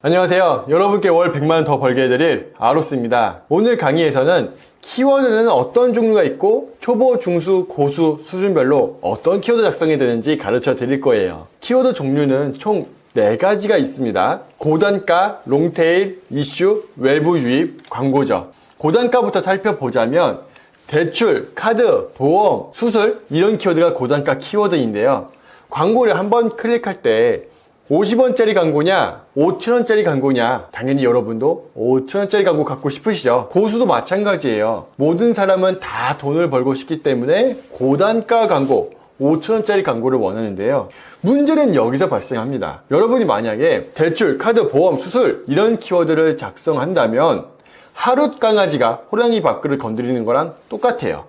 안녕하세요. 여러분께 월 100만원 더 벌게 해드릴 아로스입니다. 오늘 강의에서는 키워드는 어떤 종류가 있고 초보, 중수, 고수 수준별로 어떤 키워드 작성이 되는지 가르쳐 드릴 거예요. 키워드 종류는 총 4가지가 있습니다. 고단가, 롱테일, 이슈, 외부 유입, 광고죠. 고단가부터 살펴보자면 대출, 카드, 보험, 수술 이런 키워드가 고단가 키워드인데요. 광고를 한번 클릭할 때 50원짜리 광고냐 5,000원짜리 광고냐, 당연히 여러분도 5,000원짜리 광고 갖고 싶으시죠. 고수도 마찬가지예요. 모든 사람은 다 돈을 벌고 싶기 때문에 고단가 광고 5,000원짜리 광고를 원하는데요. 문제는 여기서 발생합니다. 여러분이 만약에 대출, 카드, 보험, 수술 이런 키워드를 작성한다면 하룻 강아지가 호랑이 밥그릇 건드리는 거랑 똑같아요.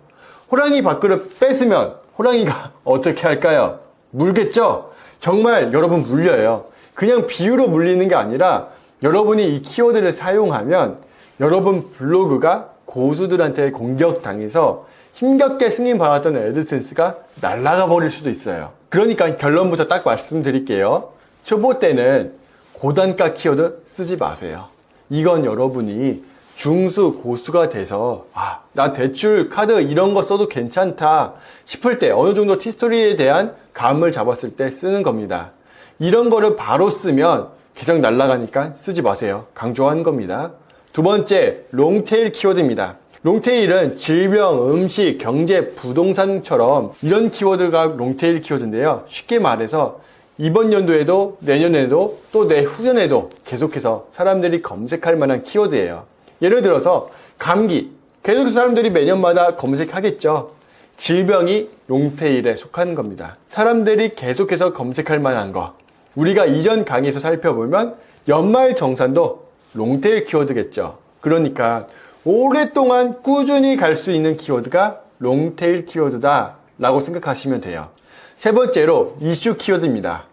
호랑이 밥그릇 뺏으면 호랑이가 어떻게 할까요? 물겠죠? 정말 여러분 물려요. 그냥 비유로 물리는 게 아니라 여러분이 이 키워드를 사용하면 여러분 블로그가 고수들한테 공격당해서 힘겹게 승인받았던 애드센스가 날아가 버릴 수도 있어요. 그러니까 결론부터 딱 말씀드릴게요. 초보 때는 고단가 키워드 쓰지 마세요. 이건 여러분이 중수, 고수가 돼서 나 대출, 카드 이런 거 써도 괜찮다 싶을 때 어느 정도 티스토리에 대한 감을 잡았을 때 쓰는 겁니다. 이런 거를 바로 쓰면 계정 날라가니까 쓰지 마세요. 강조한 겁니다. 두 번째, 롱테일 키워드입니다. 롱테일은 질병, 음식, 경제, 부동산처럼 이런 키워드가 롱테일 키워드인데요. 쉽게 말해서 이번 연도에도 내년에도 또 내후년에도 계속해서 사람들이 검색할 만한 키워드예요. 예를 들어서 감기, 계속해서 사람들이 매년마다 검색하겠죠. 질병이 롱테일에 속하는 겁니다. 사람들이 계속해서 검색할 만한 거, 우리가 이전 강의에서 살펴보면 연말정산도 롱테일 키워드겠죠. 그러니까 오랫동안 꾸준히 갈 수 있는 키워드가 롱테일 키워드다 라고 생각하시면 돼요. 세 번째로 이슈 키워드입니다.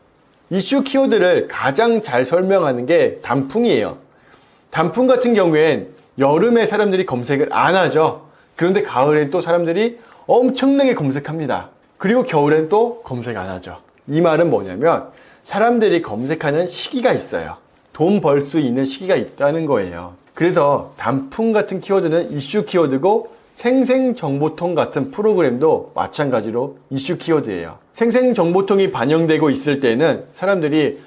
이슈 키워드를 가장 잘 설명하는 게 단풍이에요. 단풍 같은 경우엔 여름에 사람들이 검색을 안 하죠. 그런데 가을엔 또 사람들이 엄청나게 검색합니다. 그리고 겨울엔 또 검색 안 하죠. 이 말은 뭐냐면 사람들이 검색하는 시기가 있어요. 돈 벌 수 있는 시기가 있다는 거예요. 그래서 단풍 같은 키워드는 이슈 키워드고 생생정보통 같은 프로그램도 마찬가지로 이슈 키워드예요. 생생정보통이 반영되고 있을 때는 사람들이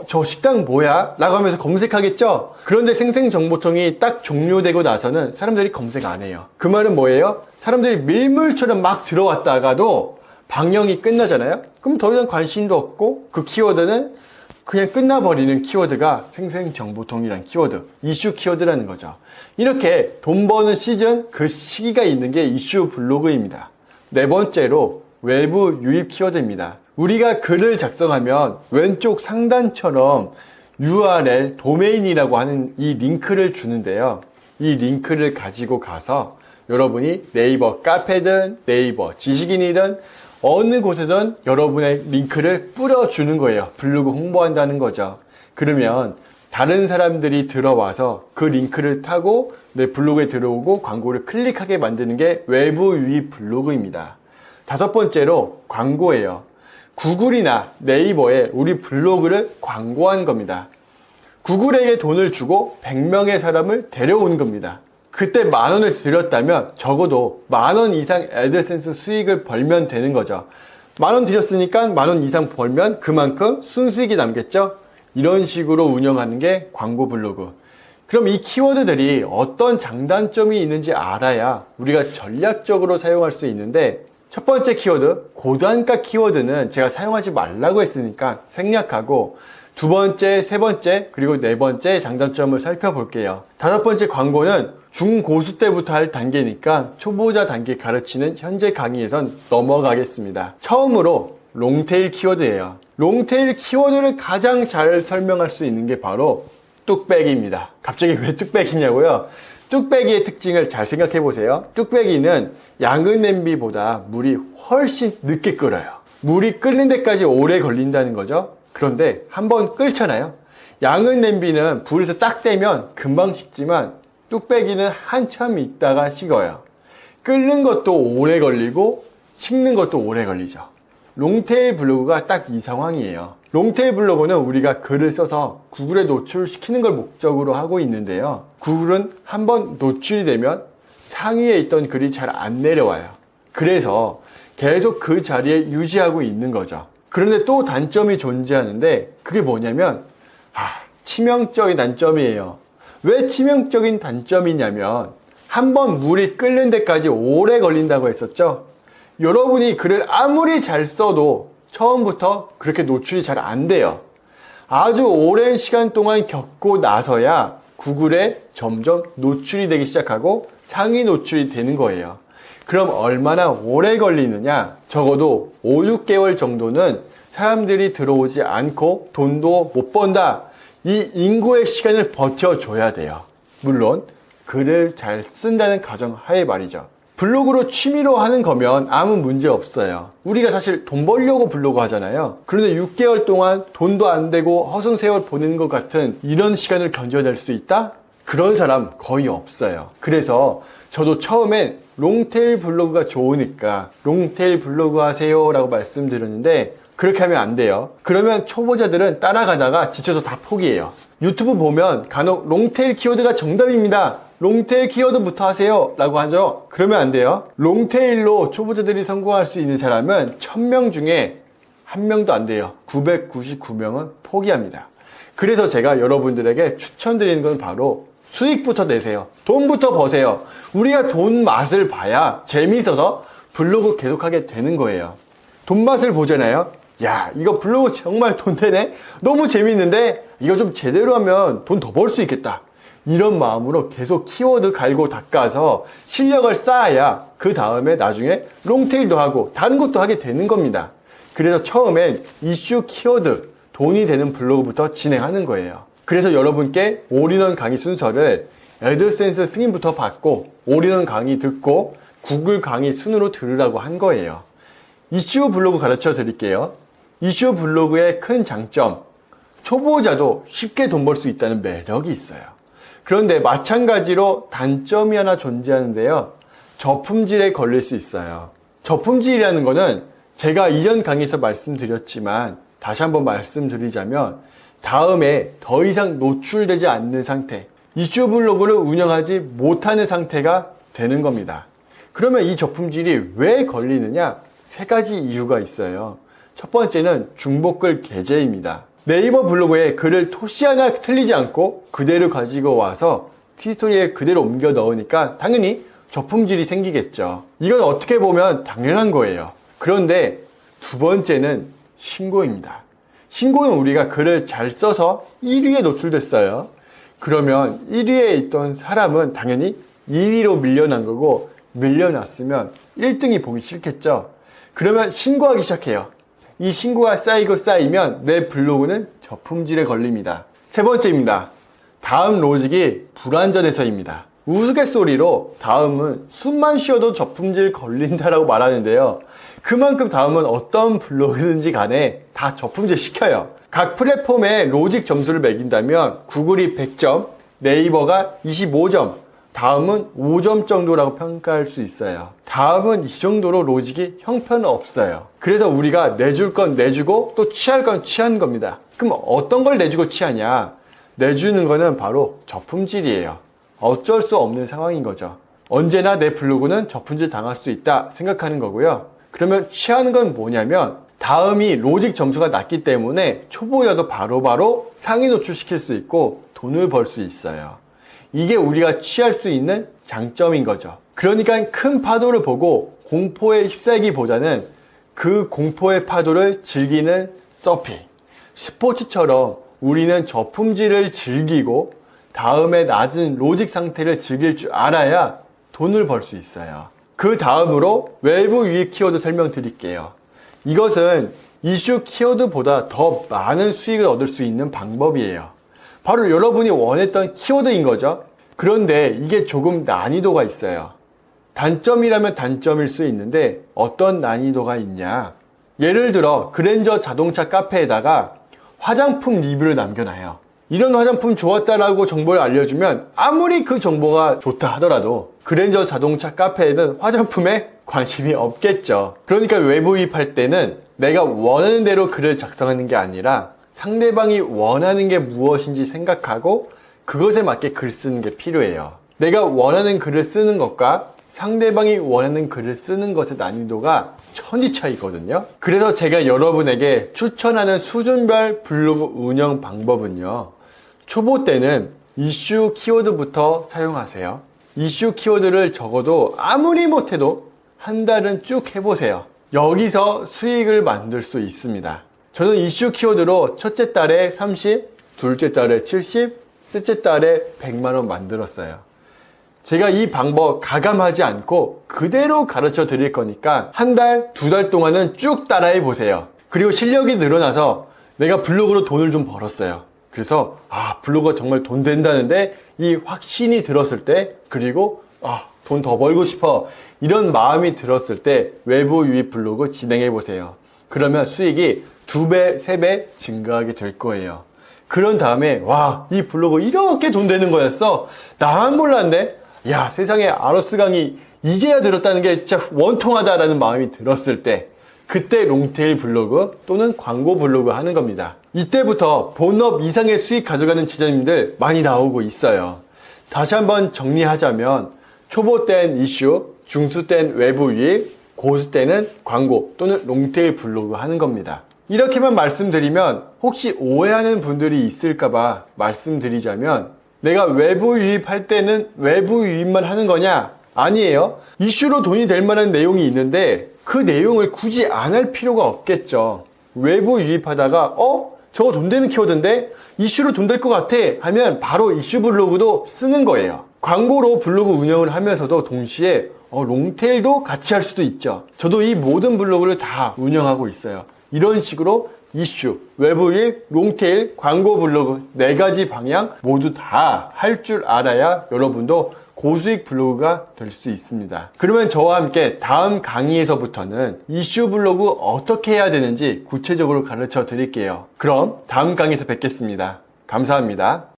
저 식당 뭐야? 라고 하면서 검색하겠죠? 그런데 생생정보통이 딱 종료되고 나서는 사람들이 검색 안 해요. 그 말은 뭐예요? 사람들이 밀물처럼 막 들어왔다가도 방영이 끝나잖아요? 그럼 더 이상 관심도 없고 그 키워드는 그냥 끝나버리는 키워드가 생생정보통이란 키워드, 이슈 키워드라는 거죠. 이렇게 돈 버는 시즌, 그 시기가 있는 게 이슈 블로그입니다. 네 번째로 외부 유입 키워드입니다. 우리가 글을 작성하면 왼쪽 상단처럼 URL, 도메인이라고 하는 이 링크를 주는데요. 이 링크를 가지고 가서 여러분이 네이버 카페든 네이버 지식인이든 어느 곳에든 여러분의 링크를 뿌려주는 거예요. 블로그 홍보한다는 거죠. 그러면 다른 사람들이 들어와서 그 링크를 타고 내 블로그에 들어오고 광고를 클릭하게 만드는 게 외부 유입 블로그입니다. 다섯 번째로 광고예요. 구글이나 네이버에 우리 블로그를 광고한 겁니다. 구글에게 돈을 주고 100명의 사람을 데려온 겁니다. 그때 10,000원을 들였다면 적어도 10,000원 이상 애드센스 수익을 벌면 되는 거죠. 10,000원 들였으니까 10,000원 이상 벌면 그만큼 순수익이 남겠죠? 이런 식으로 운영하는 게 광고 블로그. 그럼 이 키워드들이 어떤 장단점이 있는지 알아야 우리가 전략적으로 사용할 수 있는데, 첫 번째 키워드, 고단가 키워드는 제가 사용하지 말라고 했으니까 생략하고 두 번째, 세 번째, 그리고 네 번째 장단점을 살펴볼게요. 다섯 번째 광고는 중고수 때부터 할 단계니까 초보자 단계 가르치는 현재 강의에선 넘어가겠습니다. 처음으로 롱테일 키워드예요. 롱테일 키워드를 가장 잘 설명할 수 있는 게 바로 뚝배기입니다. 갑자기 왜 뚝배기냐고요? 뚝배기의 특징을 잘 생각해 보세요. 뚝배기는 양은 냄비보다 물이 훨씬 늦게 끓어요. 물이 끓는 데까지 오래 걸린다는 거죠. 그런데 한번 끓잖아요. 양은 냄비는 불에서 딱 떼면 금방 식지만 뚝배기는 한참 있다가 식어요. 끓는 것도 오래 걸리고 식는 것도 오래 걸리죠. 롱테일 블로그가 딱 이 상황이에요. 롱테일 블로그는 우리가 글을 써서 구글에 노출시키는 걸 목적으로 하고 있는데요. 구글은 한번 노출이 되면 상위에 있던 글이 잘 안 내려와요. 그래서 계속 그 자리에 유지하고 있는 거죠. 그런데 또 단점이 존재하는데 그게 뭐냐면 치명적인 단점이에요. 왜 치명적인 단점이냐면 한번 물이 끓는 데까지 오래 걸린다고 했었죠. 여러분이 글을 아무리 잘 써도 처음부터 그렇게 노출이 잘 안 돼요. 아주 오랜 시간 동안 겪고 나서야 구글에 점점 노출이 되기 시작하고 상위 노출이 되는 거예요. 그럼 얼마나 오래 걸리느냐? 적어도 5, 6개월 정도는 사람들이 들어오지 않고 돈도 못 번다. 이 인고의 시간을 버텨줘야 돼요. 물론 글을 잘 쓴다는 가정하에 말이죠. 블로그로 취미로 하는 거면 아무 문제 없어요. 우리가 사실 돈 벌려고 블로그 하잖아요. 그런데 6개월 동안 돈도 안 되고 허송세월 보내는 것 같은 이런 시간을 견뎌낼 수 있다? 그런 사람 거의 없어요. 그래서 저도 처음엔 롱테일 블로그가 좋으니까 롱테일 블로그 하세요 라고 말씀드렸는데 그렇게 하면 안 돼요. 그러면 초보자들은 따라가다가 지쳐서 다 포기해요. 유튜브 보면 간혹 롱테일 키워드가 정답입니다. 롱테일 키워드부터 하세요 라고 하죠. 그러면 안 돼요. 롱테일로 초보자들이 성공할 수 있는 사람은 1000명 중에 1명도 안 돼요. 999명은 포기합니다. 그래서 제가 여러분들에게 추천드리는 건 바로 수익부터 내세요. 돈부터 버세요. 우리가 돈 맛을 봐야 재미있어서 블로그 계속하게 되는 거예요. 돈 맛을 보잖아요. 야, 이거 블로그 정말 돈 되네? 너무 재미있는데 이거 좀 제대로 하면 돈 더 벌 수 있겠다. 이런 마음으로 계속 키워드 갈고 닦아서 실력을 쌓아야 그 다음에 나중에 롱테일도 하고 다른 것도 하게 되는 겁니다. 그래서 처음엔 이슈 키워드, 돈이 되는 블로그부터 진행하는 거예요. 그래서 여러분께 올인원 강의 순서를 애드센스 승인부터 받고 올인원 강의 듣고 구글 강의 순으로 들으라고 한 거예요. 이슈 블로그 가르쳐 드릴게요. 이슈 블로그의 큰 장점, 초보자도 쉽게 돈 벌 수 있다는 매력이 있어요. 그런데 마찬가지로 단점이 하나 존재하는데요. 저품질에 걸릴 수 있어요. 저품질이라는 거는 제가 이전 강의에서 말씀드렸지만 다시 한번 말씀드리자면 다음에 더 이상 노출되지 않는 상태, 이슈 블로그를 운영하지 못하는 상태가 되는 겁니다. 그러면 이 저품질이 왜 걸리느냐? 3가지 이유가 있어요. 첫 번째는 중복글 게재입니다. 네이버 블로그에 글을 토시 하나 틀리지 않고 그대로 가지고 와서 티스토리에 그대로 옮겨 넣으니까 당연히 저품질이 생기겠죠. 이건 어떻게 보면 당연한 거예요. 그런데 두 번째는 신고입니다. 신고는 우리가 글을 잘 써서 1위에 노출됐어요. 그러면 1위에 있던 사람은 당연히 2위로 밀려난 거고 밀려났으면 1등이 보기 싫겠죠. 그러면 신고하기 시작해요. 이 신고가 쌓이고 쌓이면 내 블로그는 저품질에 걸립니다. 세 번째입니다. 다음 로직이 불완전해서입니다. 우스갯소리로 다음은 숨만 쉬어도 저품질 걸린다라고 말하는데요. 그만큼 다음은 어떤 블로그든지 간에 다 저품질 시켜요. 각 플랫폼에 로직 점수를 매긴다면 구글이 100점, 네이버가 25점, 다음은 5점 정도라고 평가할 수 있어요. 다음은 이 정도로 로직이 형편없어요. 그래서 우리가 내줄 건 내주고 또 취할 건 취하는 겁니다. 그럼 어떤 걸 내주고 취하냐? 내주는 거는 바로 저품질이에요. 어쩔 수 없는 상황인 거죠. 언제나 내 블로그는 저품질 당할 수 있다 생각하는 거고요. 그러면 취하는 건 뭐냐면 다음이 로직 점수가 낮기 때문에 초보자도 바로바로 상위 노출시킬 수 있고 돈을 벌 수 있어요. 이게 우리가 취할 수 있는 장점인 거죠. 그러니까 큰 파도를 보고 공포에 휩싸이기보다는 그 공포의 파도를 즐기는 서핑. 스포츠처럼 우리는 저품질을 즐기고 다음에 낮은 로직 상태를 즐길 줄 알아야 돈을 벌 수 있어요. 그 다음으로 외부 유입 키워드 설명드릴게요. 이것은 이슈 키워드보다 더 많은 수익을 얻을 수 있는 방법이에요. 바로 여러분이 원했던 키워드인 거죠. 그런데 이게 조금 난이도가 있어요. 단점이라면 단점일 수 있는데 어떤 난이도가 있냐? 예를 들어 그랜저 자동차 카페에다가 화장품 리뷰를 남겨놔요. 이런 화장품 좋았다라고 정보를 알려주면 아무리 그 정보가 좋다 하더라도 그랜저 자동차 카페에는 화장품에 관심이 없겠죠. 그러니까 외부 유입할 때는 내가 원하는 대로 글을 작성하는 게 아니라 상대방이 원하는 게 무엇인지 생각하고 그것에 맞게 글 쓰는 게 필요해요. 내가 원하는 글을 쓰는 것과 상대방이 원하는 글을 쓰는 것의 난이도가 천지 차이거든요. 그래서 제가 여러분에게 추천하는 수준별 블로그 운영 방법은요, 초보 때는 이슈 키워드부터 사용하세요. 이슈 키워드를 적어도 아무리 못해도 한 달은 쭉 해보세요. 여기서 수익을 만들 수 있습니다. 저는 이슈 키워드로 첫째 달에 30, 둘째 달에 70, 셋째 달에 100만원 만들었어요. 제가 이 방법 가감하지 않고 그대로 가르쳐 드릴 거니까 한 달, 두 달 동안은 쭉 따라해 보세요. 그리고 실력이 늘어나서 내가 블로그로 돈을 좀 벌었어요. 그래서 블로그가 정말 돈 된다는데 이 확신이 들었을 때, 그리고 돈 더 벌고 싶어, 이런 마음이 들었을 때 외부 유입 블로그 진행해 보세요. 그러면 수익이 2배, 3배 증가하게 될 거예요. 그런 다음에 이 블로그 이렇게 돈 되는 거였어? 나만 몰랐네? 야, 세상에 아로스 강의 이제야 들었다는 게 진짜 원통하다라는 마음이 들었을 때, 그때 롱테일 블로그 또는 광고 블로그 하는 겁니다. 이때부터 본업 이상의 수익 가져가는 지점님들 많이 나오고 있어요. 다시 한번 정리하자면 초보 땐 이슈, 중수 땐 외부 유입, 고수 때는 광고 또는 롱테일 블로그 하는 겁니다. 이렇게만 말씀드리면 혹시 오해하는 분들이 있을까봐 말씀드리자면, 내가 외부 유입할 때는 외부 유입만 하는 거냐? 아니에요. 이슈로 돈이 될 만한 내용이 있는데 그 내용을 굳이 안 할 필요가 없겠죠. 외부 유입하다가 저거 돈 되는 키워드인데 이슈로 돈 될 것 같아 하면 바로 이슈 블로그도 쓰는 거예요. 광고로 블로그 운영을 하면서도 동시에 롱테일도 같이 할 수도 있죠. 저도 이 모든 블로그를 다 운영하고 있어요. 이런 식으로 이슈, 외부 유입, 롱테일, 광고 블로그 4가지 방향 모두 다 할 줄 알아야 여러분도 고수익 블로그가 될 수 있습니다. 그러면 저와 함께 다음 강의에서부터는 이슈 블로그 어떻게 해야 되는지 구체적으로 가르쳐 드릴게요. 그럼 다음 강의에서 뵙겠습니다. 감사합니다.